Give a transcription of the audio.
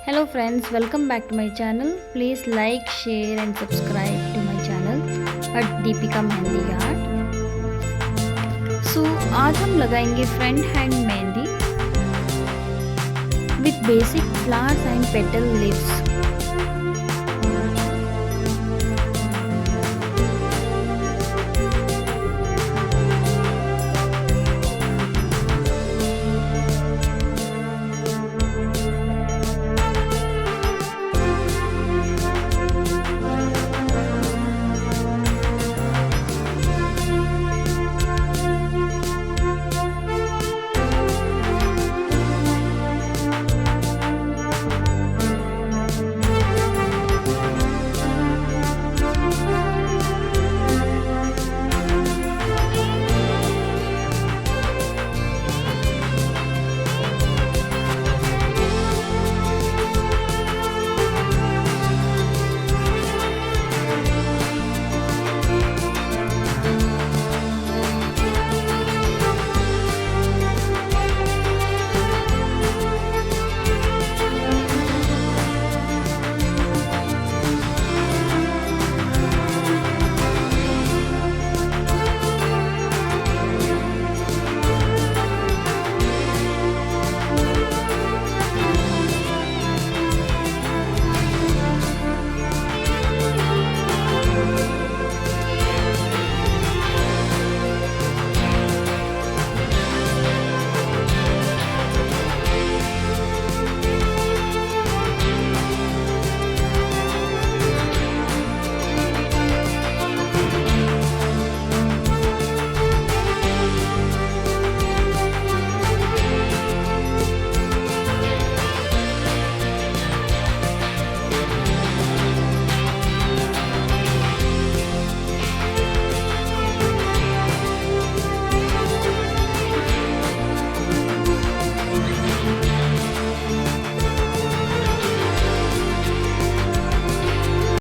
Hello friends, welcome back to my channel. Please like, share and subscribe to my channel at Deepika mehndi art. सो आज हम लगाएंगे front hand mehndi with basic flowers and petal leaves.